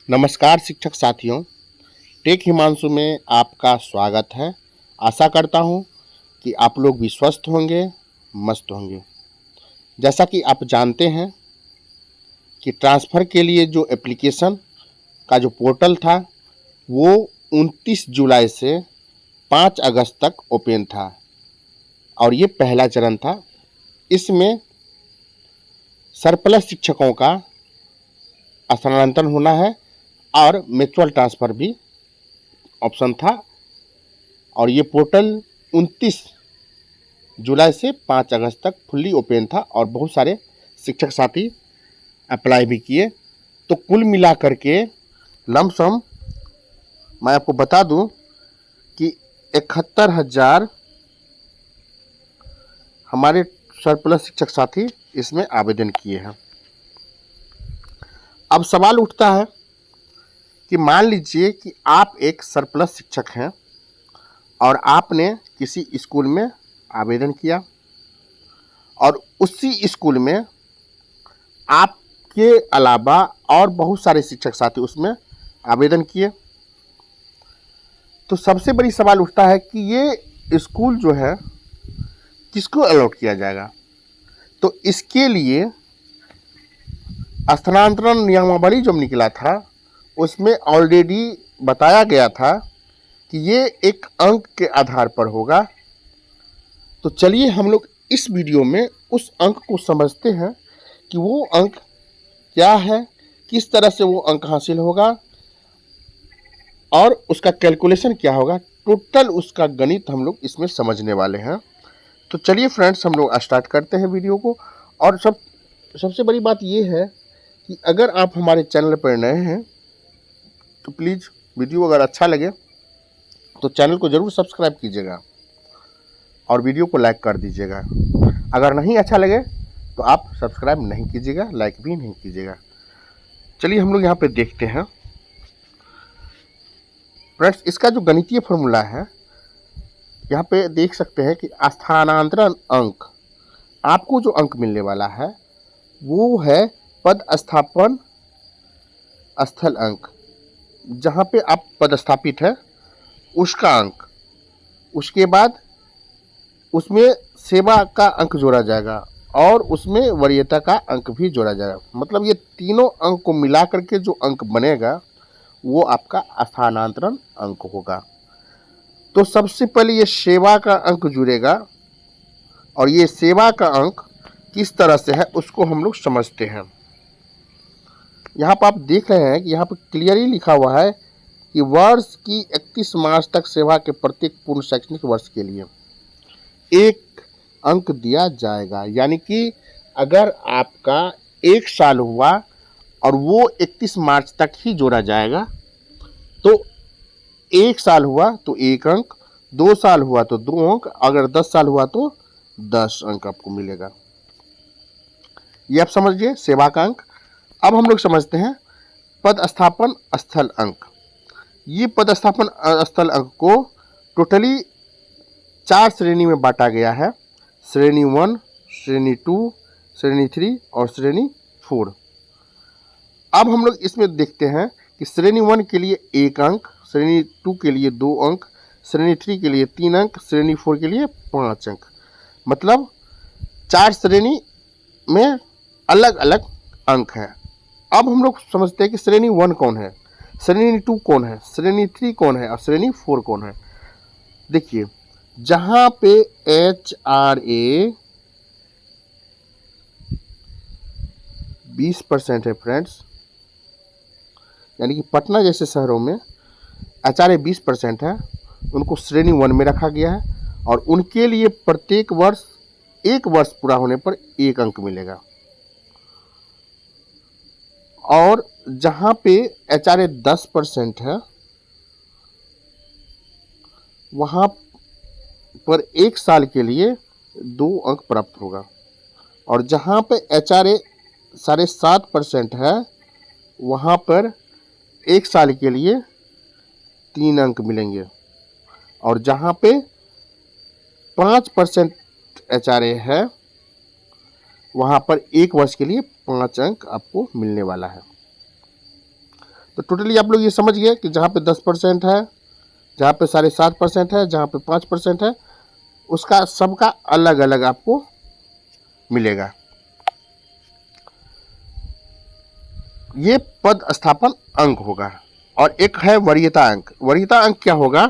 नमस्कार शिक्षक साथियों, टेक हिमांशु में आपका स्वागत है। आशा करता हूं कि आप लोग भी स्वस्थ होंगे, मस्त होंगे। जैसा कि आप जानते हैं कि ट्रांसफ़र के लिए जो एप्लीकेशन का जो पोर्टल था, वो 29 जुलाई से 5 अगस्त तक ओपन था और ये पहला चरण था। इसमें सरप्लस शिक्षकों का स्थानांतरण होना है और म्यूचुअल ट्रांसफ़र भी ऑप्शन था और ये पोर्टल 29 जुलाई से 5 अगस्त तक फुल्ली ओपन था और बहुत सारे शिक्षक साथी अप्लाई भी किए। तो कुल मिलाकर के लमसम मैं आपको बता दूं कि 71,000 हमारे सरप्लस शिक्षक साथी इसमें आवेदन किए हैं। अब सवाल उठता है कि मान लीजिए कि आप एक सरप्लस शिक्षक हैं और आपने किसी स्कूल में आवेदन किया और उसी स्कूल में आपके अलावा और बहुत सारे शिक्षक साथी उसमें आवेदन किए। तो सबसे बड़ी सवाल उठता है कि ये स्कूल जो है किसको अलॉट किया जाएगा। तो इसके लिए स्थानांतरण नियमावली जो निकला था उसमें ऑलरेडी बताया गया था कि ये एक अंक के आधार पर होगा। तो चलिए हम लोग इस वीडियो में उस अंक को समझते हैं कि वो अंक क्या है, किस तरह से वो अंक हासिल होगा और उसका कैलकुलेशन क्या होगा। टोटल उसका गणित हम लोग इसमें समझने वाले हैं। तो चलिए फ्रेंड्स, हम लोग स्टार्ट करते हैं वीडियो को। और सबसे बड़ी बात ये है कि अगर आप हमारे चैनल पर नए हैं तो प्लीज़ वीडियो अगर अच्छा लगे तो चैनल को ज़रूर सब्सक्राइब कीजिएगा और वीडियो को लाइक कर दीजिएगा। अगर नहीं अच्छा लगे तो आप सब्सक्राइब नहीं कीजिएगा, लाइक भी नहीं कीजिएगा। चलिए हम लोग यहाँ पे देखते हैं फ्रेंड्स, इसका जो गणितीय फॉर्मूला है यहाँ पे देख सकते हैं कि स्थानांतरण अंक, आपको जो अंक मिलने वाला है वो है पदस्थापन स्थल अंक। जहाँ पे आप पदस्थापित है उसका अंक, उसके बाद उसमें सेवा का अंक जोड़ा जाएगा और उसमें वरीयता का अंक भी जोड़ा जाएगा। मतलब ये तीनों अंक को मिला करके जो अंक बनेगा वो आपका स्थानांतरण अंक होगा। तो सबसे पहले ये सेवा का अंक जुड़ेगा और ये सेवा का अंक किस तरह से है उसको हम लोग समझते हैं। यहाँ पर आप देख रहे हैं कि यहाँ पर क्लियरली लिखा हुआ है कि वर्ष की 31 मार्च तक सेवा के प्रत्येक पूर्ण शैक्षणिक वर्ष के लिए एक अंक दिया जाएगा। यानी कि अगर आपका एक साल हुआ और वो 31 मार्च तक ही जोड़ा जाएगा तो एक साल हुआ तो एक अंक, 2 साल हुआ तो 2 अंक, अगर 10 साल हुआ तो 10 अंक आपको मिलेगा। ये आप समझिए सेवा का अंक। अब हम लोग समझते हैं पदस्थापन स्थल अंक। ये पदस्थापन स्थल अंक को टोटली 4 श्रेणी में बांटा गया है। श्रेणी 1, श्रेणी 2, श्रेणी 3 और श्रेणी 4। अब हम लोग इसमें देखते हैं कि श्रेणी 1 के लिए 1 अंक, श्रेणी 2 के लिए 2 अंक, श्रेणी 3 के लिए 3 अंक, श्रेणी 4 के लिए 5 अंक। मतलब 4 श्रेणी में अलग अलग अंक है। अब हम लोग समझते हैं कि श्रेणी 1 कौन है, श्रेणी 2 कौन है, श्रेणी 3 कौन है और श्रेणी 4 कौन है। देखिए जहाँ पे HRA 20% है फ्रेंड्स, यानी कि पटना जैसे शहरों में HRA 20% है, उनको श्रेणी 1 में रखा गया है और उनके लिए प्रत्येक वर्ष 1 वर्ष पूरा होने पर 1 अंक मिलेगा। और जहाँ पे HRA 10% है वहाँ पर 1 साल के लिए 2 अंक प्राप्त होगा। और जहाँ पे HRA 7.5% है वहाँ पर 1 साल के लिए 3 अंक मिलेंगे। और जहाँ पे 5% HRA है वहाँ पर 1 वर्ष के लिए 5 अंक आपको मिलने वाला है। तो टोटली आप लोग ये समझ गए कि जहाँ पे 10% है, जहाँ पे 7.5% है, जहाँ पे 5% है, उसका सबका अलग अलग आपको मिलेगा। ये पद स्थापन अंक होगा। और एक है वरीयता अंक। वरीयता अंक क्या होगा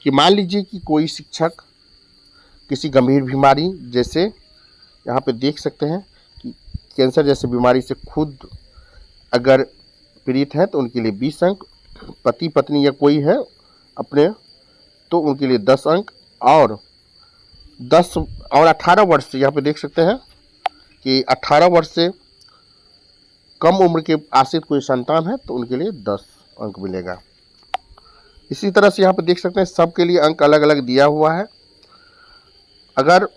कि मान लीजिए कि कोई शिक्षक किसी गंभीर बीमारी, जैसे यहाँ पे देख सकते हैं कि कैंसर जैसे बीमारी से खुद अगर पीड़ित है तो उनके लिए 20 अंक, पति पत्नी या कोई है अपने तो उनके लिए 10 अंक, और 10 और 18 वर्ष से, यहाँ पे देख सकते हैं कि 18 वर्ष से कम उम्र के आश्रित कोई संतान है तो उनके लिए 10 अंक मिलेगा। इसी तरह से यहाँ पे देख सकते हैं सबके लिए अंक अलग अलग दिया हुआ है। अगर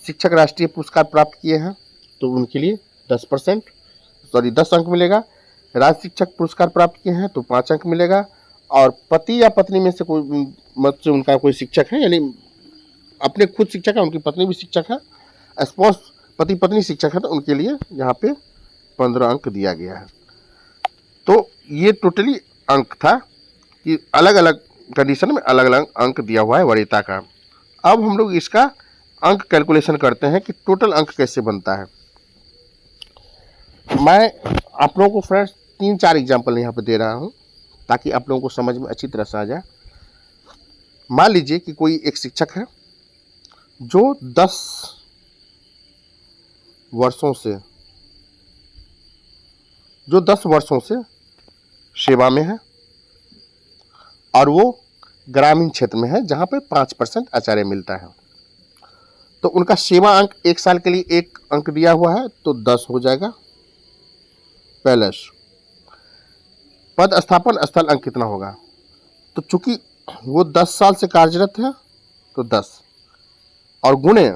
शिक्षक राष्ट्रीय पुरस्कार प्राप्त किए हैं तो उनके लिए 10 अंक मिलेगा। राज्य शिक्षक पुरस्कार प्राप्त किए हैं तो 5 अंक मिलेगा। और पति या पत्नी में से कोई मत से उनका कोई शिक्षक है, यानी अपने खुद शिक्षक है, उनकी पत्नी भी शिक्षक है, स्पाउस पति पत्नी शिक्षक है, तो उनके लिए यहाँ पे 15 अंक दिया गया है। तो ये टोटली अंक था कि अलग अलग कंडीशन में अलग अलग अंक दिया हुआ है वरीयता का। अब हम लोग इसका अंक कैलकुलेशन करते हैं कि टोटल अंक कैसे बनता है। मैं आप लोगों को फ्रेंड्स 3-4 एग्जाम्पल यहाँ पे दे रहा हूँ ताकि आप लोगों को समझ में अच्छी तरह से आ जाए। मान लीजिए कि कोई एक शिक्षक है जो 10 वर्षों से सेवा में है और वो ग्रामीण क्षेत्र में है जहाँ पे 5% आचार्य मिलता है। तो उनका सेवा अंक 1 साल के लिए 1 अंक दिया हुआ है तो 10 हो जाएगा प्लस पद स्थापन स्थल अंक कितना होगा। तो चूंकि वो 10 साल से कार्यरत है तो 10 और गुणे,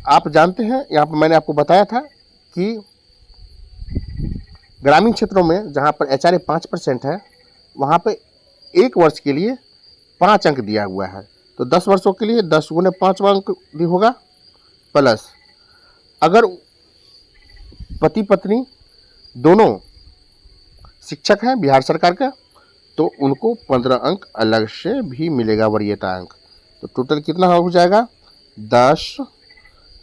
आप जानते हैं यहाँ पर मैंने आपको बताया था कि ग्रामीण क्षेत्रों में जहाँ पर एचआरए 5% है वहाँ पे 1 वर्ष के लिए 5 अंक दिया हुआ है। तो 10 वर्षों के लिए 10 गुने 5 अंक भी होगा प्लस अगर पति पत्नी दोनों शिक्षक हैं बिहार सरकार का तो उनको 15 अंक अलग से भी मिलेगा वरीयता अंक। तो टोटल कितना हो जाएगा 10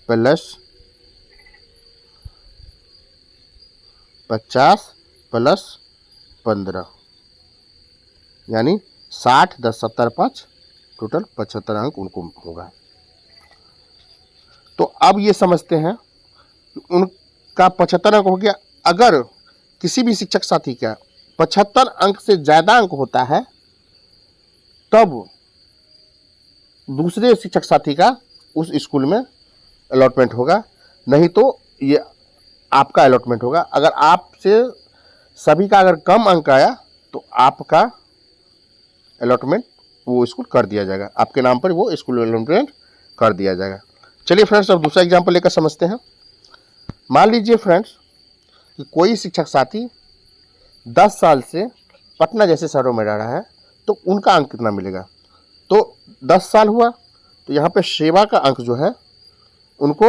प्लस 50 प्लस 15 यानी 60, 10, 70, 5 टोटल 75 अंक उनको होगा। तो अब ये समझते हैं कि उनका 75 अंक हो गया। अगर किसी भी शिक्षक साथी का 75 अंक से ज़्यादा अंक होता है तब दूसरे शिक्षक साथी का उस स्कूल में अलॉटमेंट होगा, नहीं तो ये आपका अलॉटमेंट होगा। अगर आपसे सभी का अगर कम अंक आया तो आपका अलॉटमेंट वो स्कूल कर दिया जाएगा, आपके नाम पर वो स्कूल अलॉटमेंट कर दिया जाएगा। चलिए फ्रेंड्स अब दूसरा एग्जाम्पल लेकर समझते हैं। मान लीजिए फ्रेंड्स कि कोई शिक्षक साथी 10 साल से पटना जैसे शहरों में रह रहा है तो उनका अंक कितना मिलेगा। तो 10 साल हुआ तो यहाँ पे सेवा का अंक जो है उनको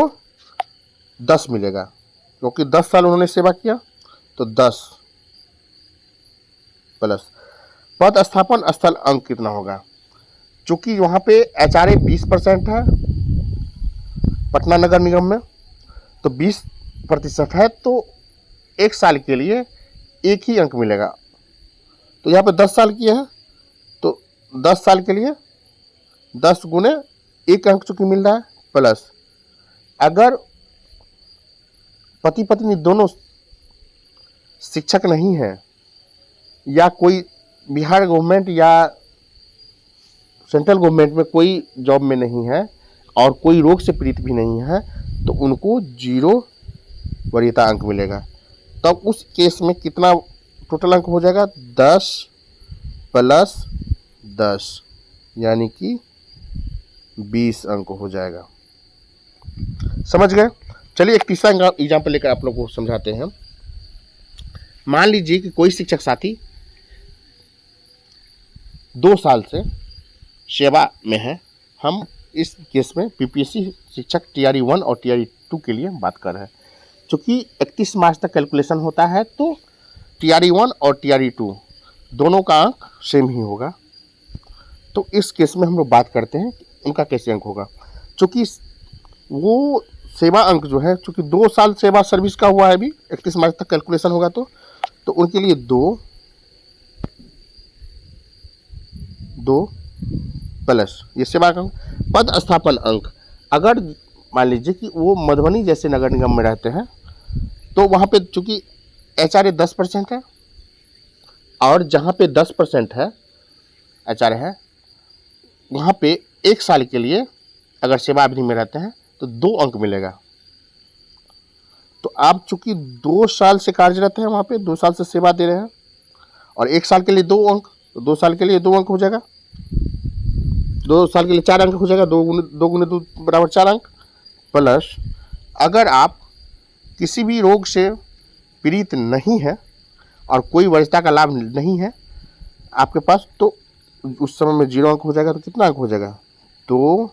10 मिलेगा क्योंकि 10 साल उन्होंने सेवा किया तो 10 प्लस पद स्थापन स्थल अंक कितना होगा। चूंकि वहाँ पे एचआरए 20% है पटना नगर निगम में तो 20% है तो 1 साल के लिए 1 ही अंक मिलेगा। तो यहाँ पे 10 साल की है तो 10 साल के लिए 10 गुने 1 अंक चूंकि मिल रहा है प्लस अगर पति पत्नी दोनों शिक्षक नहीं है या कोई बिहार गवर्नमेंट या सेंट्रल गवर्नमेंट में कोई जॉब में नहीं है और कोई रोग से पीड़ित भी नहीं है तो उनको 0 वरीयता अंक मिलेगा। तब उस केस में कितना टोटल अंक हो जाएगा 10 प्लस 10 यानी कि 20 अंक हो जाएगा। समझ गए। चलिए एक तीसरा एग्जाम्पल लेकर आप लोगों को समझाते हैं। मान लीजिए कि कोई शिक्षक साथी 2 साल से सेवा में है। हम इस केस में पीपीएससी शिक्षक टीआरई 1 और टीआरई 2 के लिए बात कर रहे हैं। चूँकि 31 मार्च तक कैलकुलेशन होता है तो TRE1 और TRE2 दोनों का अंक सेम ही होगा। तो इस केस में हम लोग बात करते हैं कि उनका कैसे अंक होगा। चूँकि वो सेवा अंक जो है, चूँकि 2 साल सेवा सर्विस का हुआ है, अभी 31 मार्च तक कैलकुलेशन होगा तो उनके लिए 2 प्लस ये सेवा अंक। पद स्थापन अंक, अगर मान लीजिए कि वो मधुबनी जैसे नगर निगम में रहते हैं तो वहाँ पे चूँकि HRA 10% है, और जहाँ पे 10% है HRA है, वहाँ पे 1 साल के लिए अगर सेवा अवधि में रहते हैं तो 2 अंक मिलेगा। तो आप चूँकि 2 साल से कार्यरत हैं वहाँ पे, 2 साल से सेवा दे रहे हैं, और 1 साल के लिए 2 अंक, तो 2 साल के लिए 2 अंक हो जाएगा, 2 साल के लिए 4 अंक हो जाएगा, 2 गुने 2 बराबर 4 अंक। प्लस अगर आप किसी भी रोग से पीड़ित नहीं है और कोई वरिष्ठता का लाभ नहीं है आपके पास, तो उस समय में 0 अंक हो जाएगा। तो कितना अंक हो जाएगा? 2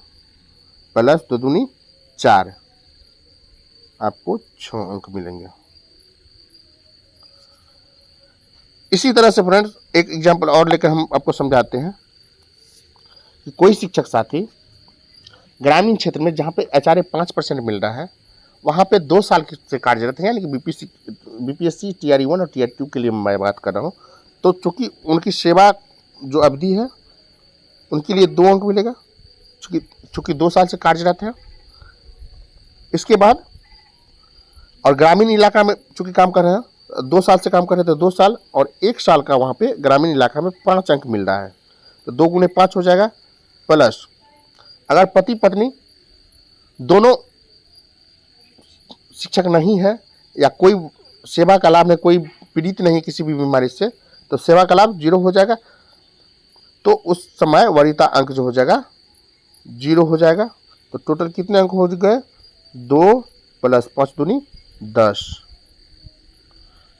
प्लस 2 दूनी 4, आपको 6 अंक मिलेंगे। इसी तरह से फ्रेंड्स एक एग्जांपल और लेकर हम आपको समझाते हैं कि कोई शिक्षक साथी ग्रामीण क्षेत्र में जहाँ पे HRA 5% मिल रहा है, वहाँ पे 2 साल से कार्यरत है, यानी कि BPSC TRE1 और TRE2 के लिए मैं बात कर रहा हूँ। तो चूँकि उनकी सेवा जो अवधि है उनके लिए 2 अंक मिलेगा, चूँकि 2 साल से कार्यरत है। इसके बाद और ग्रामीण इलाका में चूँकि काम कर रहे हैं, 2 साल से काम कर रहे थे, 2 साल और 1 साल का वहाँ पे ग्रामीण इलाका में 5 अंक मिल रहा है, तो 2 गुने 5 हो जाएगा। प्लस अगर पति पत्नी दोनों शिक्षक नहीं है या कोई सेवा का लाभ है, कोई पीड़ित नहीं किसी भी बीमारी से, तो सेवा का लाभ 0 हो जाएगा। तो उस समय वरीयता अंक जो हो जाएगा 0 हो जाएगा। तो टोटल कितने अंक हो गए? 2 प्लस 5 दूनी 10,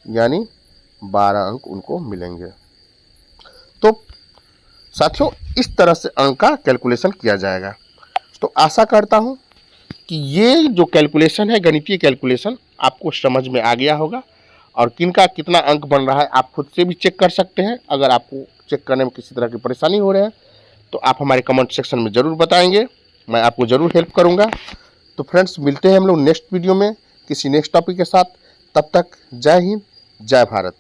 यानी 12 अंक उनको मिलेंगे। तो साथियों इस तरह से अंक का कैलकुलेशन किया जाएगा। तो आशा करता हूं कि ये जो कैलकुलेशन है, गणितीय कैलकुलेशन, आपको समझ में आ गया होगा, और किनका कितना अंक बन रहा है आप खुद से भी चेक कर सकते हैं। अगर आपको चेक करने में किसी तरह की परेशानी हो रही है तो आप हमारे कमेंट सेक्शन में ज़रूर बताएंगे, मैं आपको ज़रूर हेल्प करूँगा। तो फ्रेंड्स मिलते हैं हम लोग नेक्स्ट वीडियो में किसी नेक्स्ट टॉपिक के साथ। तब तक जय हिंद, जय भारत।